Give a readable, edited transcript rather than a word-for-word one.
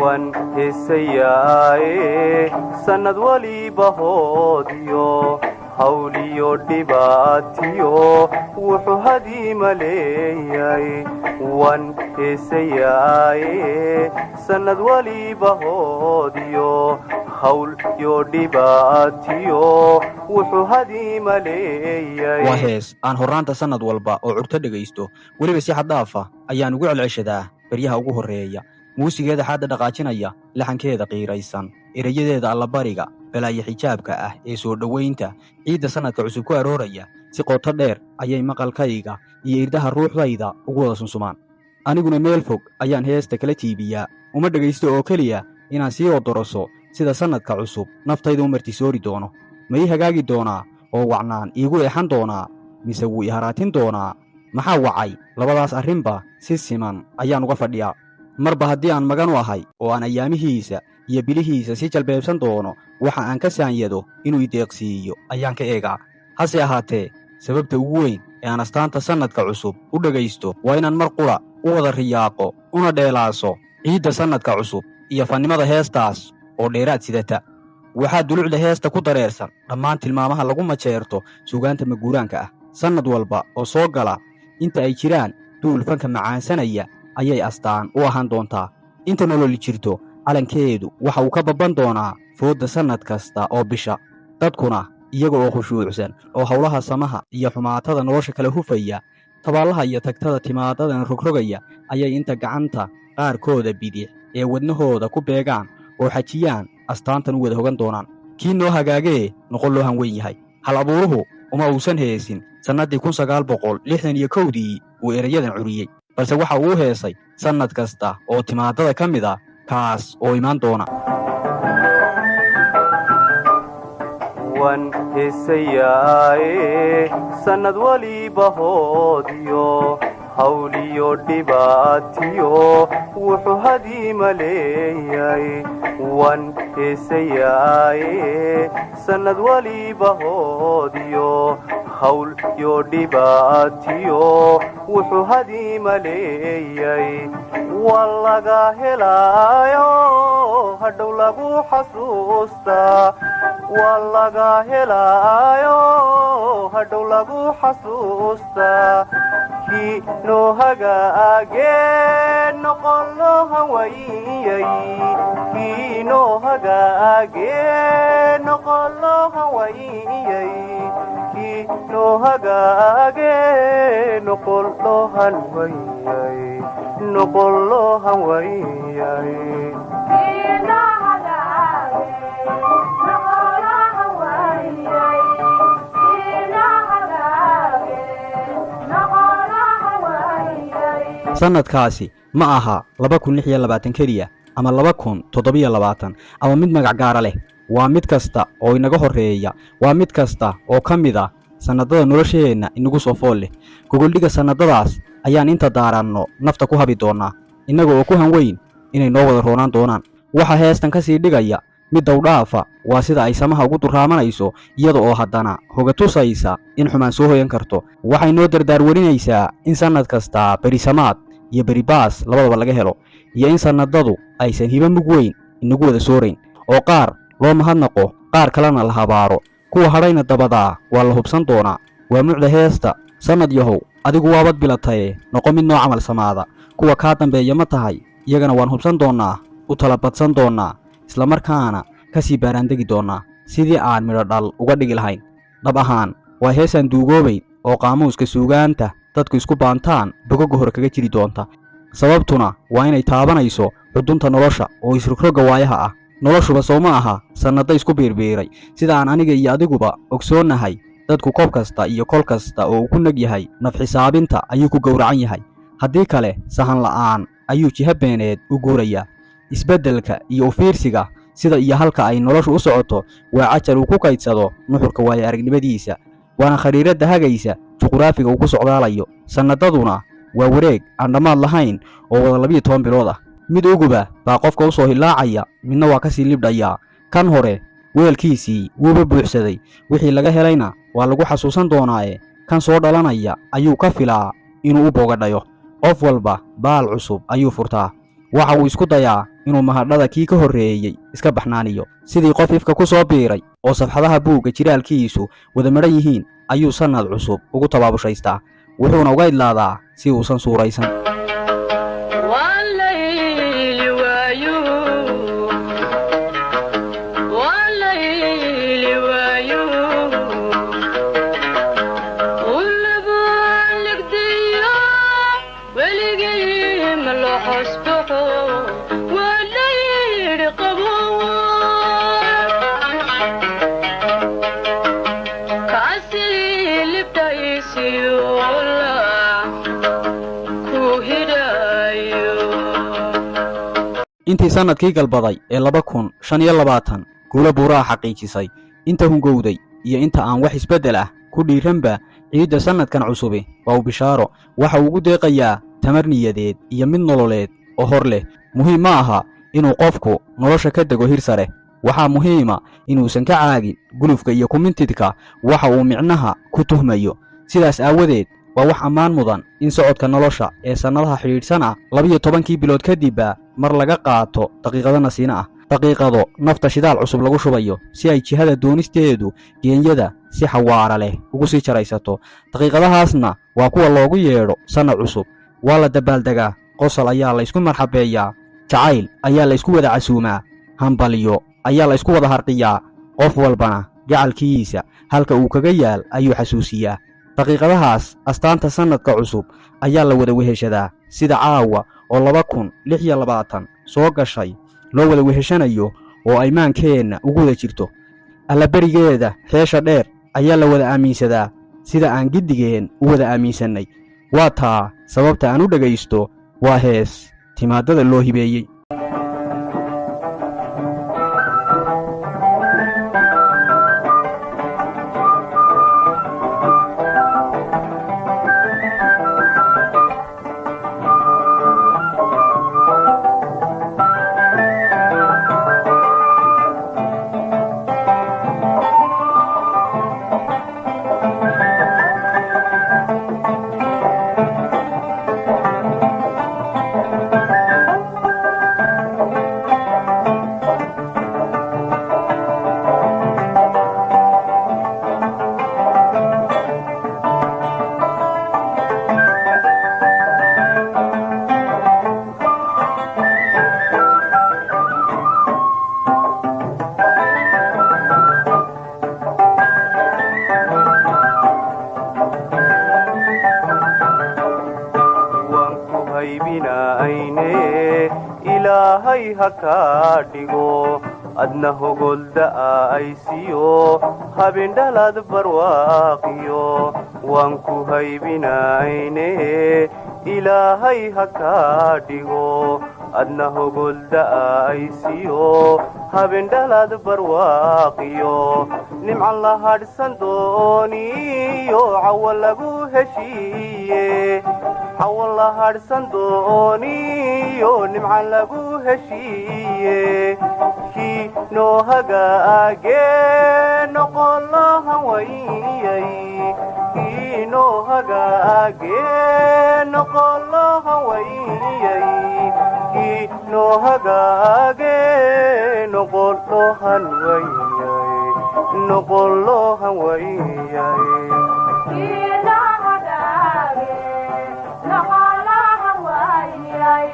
wan heesayaaye sanad waliba hoodiyo hawliyo dhibaatiyo wuxuu hadii maleeyay wan heesayaaye sanad waliba hoodiyo hawl yo dhibaatiyo wuxuu hadii maleeyay waa hees aan horraanta sanad walba oo curto dhegaysto weliba si xad dhaaf ah ayaan ugu celceshadaa baryaha ugu horreeya muusigeeda xaadda dhaqaajinaya laxankeeda qiiraysan erayadeeda allabariga balaayo xijaabka ah ee soo dhowaynta ciidda sanadka cusub ku arooraya si qoto dheer ayay maqalkayga iyo irdaha ruuxdayda ugu wada sunsumaan aniguna meel fog ayaan heesta kala tiibiyaa uma dhegaysto oo keliya inaan sii odoroso sida sanadka cusub naftayda u martisoori doono ma ii hagaagi doonaa oo wacnaan iigu eexan doonaa mise wuu i haraatin doonaa maxaa wacay labadaas arrinba si siman ayaan uga fadhiyaa marba haddii aan magan u ahay oo aan ayaamihiisa iyo bilihiisa si jalbeebsan doono waxa aan ka saanyado inuu ideeqsiiyo ayaan ka eegaa hase ahaatee sababta ugu weyn ee aan astaanta sanadka cusub u dhegaysto waa inaan mar qura u wada riyaaqo una dheelaaso ciidda sanadka cusub iyo fannimada heestaas oo dheeraad sidata waxaa dulucda heesta ku dareersan dhammaan tilmaamaha lagu majeerto suugaanta maguuraanka ah sanad walba oo soo gala inta ay jiraan duul fanka macaansanaya ayay astaan u ahaan doontaa inta nololi jirto calankeedu waxa uu ka babban doonaa foodda sannad kasta oo bisha dadkuna iyaga oo khushuucsan oo howlaha samaha iyo xumaatada nolosha kala hufaya tabaalaha iyo tagtada timaadadan rogrogaya ayay inta gacanta qaarkooda bidix ee wadnahooda ku beegaan oo xajiyaan astaantan u wada hogan doonaan kii noo hagaagee noqon loo hanweyn yahay hal abuuruhu uma uusan heesin sannaddii 1961dii uu erayadan curiyey balse waxa uu heesay sannad kasta oo timaadada ka mid ah kaas oo imaan doona wan heesayaaye sanad waliba hoodiyo hawliyo dhibaatiyo wuxuu hadii maleeyay wan heesayaaye sanad waliba hoodiyo hawl yo dhibaatiyo wuxuu hadii maleeyay walaga helaayo hadhow lagu xasuustaa walaga helaayo hadhow lagu xasuustaa kii noo hagaagee noqon loo hawayay kii noo hagaagee noqon loo hawayay kii noo hagaagee noqon loo hanwayay noqon loo hanwayay sannadkaasi ma aha 2026 keliya ama 2027 ama mid magac gaara leh waa mid kasta oo inaga horreeya waa mid kasta oo ka mid ah sannadada nolosheenna inagu soo fool leh gogoldhiga sannadadaas ayaan inta daaranno nafta ku habi doonaa innaga oo ku hanweyn inay noo wada roonaan doonaan waxa heestan ka sii dhigaya mid dawdhaafa waa sida ay samaha ugu durraamanayso iyada oo haddana hoga tusaysa in xumaan soo hoyan karto waxay noo dardaarwarinaysaa in sannad kasta berisamaad iyo beribaas labadaba laga helo iyo in sannadadu aysan hiba mug weyn inagu wada soorayn oo qaar loo mahadnaqo qaar kalena la habaaro kuwa hadhayna dabadaa waa la hubsan doonaa waa mucda heesta sannad yahow adigu waabad bilataye noqo mid noo camal samaada kuwa kaa dambeeya ma tahay iyagana waan hubsan doonnaa u talabadsan doonnaa islamarkaana ka sii baaraandegi doonnaa sidii aan midho dhal uga dhigi lahayn dhab ahaan waa heesaan duugoobayn oo qaamuuska suugaanta dadku isku baantaan bogoga hore kaga jiri doonta sababtuna waa inay taabanayso xudunta nolosha oo isrogroga waayaha ah noloshuba sow ma aha sannada isku biirbiiray sida aan aniga iyo adiguba ogsoonnahay dadku koob kasta iyo kol kasta oo uu ku neg yahay naf xisaabinta ayuu ku gowracan yahay haddii kale sahan la'aan ayuu jiha beeneed u guurayaa isbeddelka iyo u fiirsiga sida iyo halka ay noloshu u socoto waa cajal uu ku kaydsado nuxurka waayo aragnimadiisa waana khariiradda hagaysa juquraafiga uu ku socdaalayo sannadaduna waa wareeg aan dhammaad lahayn oo wada 12 bilood ah mid uguba baa qofka u soo hilaacaya midna waa ka sii libdhayaa kan hore weelkiisii wuuba buuxsaday wixii laga helayna waa lagu xasuusan doonaaye kan soo dhalanaya ayuu ka filaa inuu u boogadhayo qof walba baal cusub ayuu furtaa waxa uu isku dayaa inuu mahadhada kii ka horreeyey iska baxnaaniyo. sidii qof ifka ku soo biiray oo safxadaha buugga jiraalkiisu wada madhan yihiin ayuu sannad cusub ugu tabaabushaysta, wuxuuna uga idlaadaa si uusan suuraysan. intii sannadkii galbaday ee 2025 guulo buuraha xaqiijisay, inta hungowday iyo inta aan wax isbeddel ah ku dhiiranba, ciidda sannadkan cusubi waa u bishaaro. waxa uu ugu deeqayaa tamar niyadeed iyo mid nololeed oo hor leh. muhiim ma aha inuu qofku nolosha ka dego hir sare, waxaa muhiima inuusan ka caagin gulufka iyo kumintidka waxa uu micnaha ku tuhmayo. sidaas aawadeed waa wax ammaan mudan in socodka nolosha ee sannadaha xidhiidhsan ah 12 bilood kadibba mar laga qaato daqiiqado nasiino ah, daqiiqado nafta shidaal cusub lagu shubayo si ay jihada doonisteedu geenyada si xawaara leh ugu sii jaraysato. daqiiqadahaasna waa kuwa loogu yeedho sannad cusub. waa la dabaaldegaa, qosol ayaa la isku marxabeeyaa, jacayl ayaa la isku wada casuumaa, hambalyo ayaa la isku wada harqiyaa, qof walbana gacalkiisa halka uu kaga yaal ayuu xasuusiyaa. daqiiqadahaas astaanta sannadka cusub ayaa la wada weheshadaa, sida caawa oo 2026 soo gashay loo wada weheshanayo oo aymaankeenna ugu wada jirto. allaberigeeda heesha dheer ayaa la wada aaminsadaa, sida aan giddigeen u wada aaminsannay. waa taa sababta aan u dhegaysto, waa hees timaadada loo hibeeyey. ilaahay ha kaa dhigo adna hogolda aysiyo habindhalad barwaaqiyo waan ku haybinayne ilaahay ha kaa dhigo adna hogolda aysiyo habindhalad barwaaqiyo nimcan la hadhsan dooniyo cawa lagu heshiiye cawan la hadhsan dooniyo nimcan lagu heshiiye kii noo hagaagee noqon lahan wayay kii noo hagaagee noqon lahan wayay kii noo hagaagee noqon lahan wayay noqon lahan wayay Kii noo hagaagee noqon lahan wayay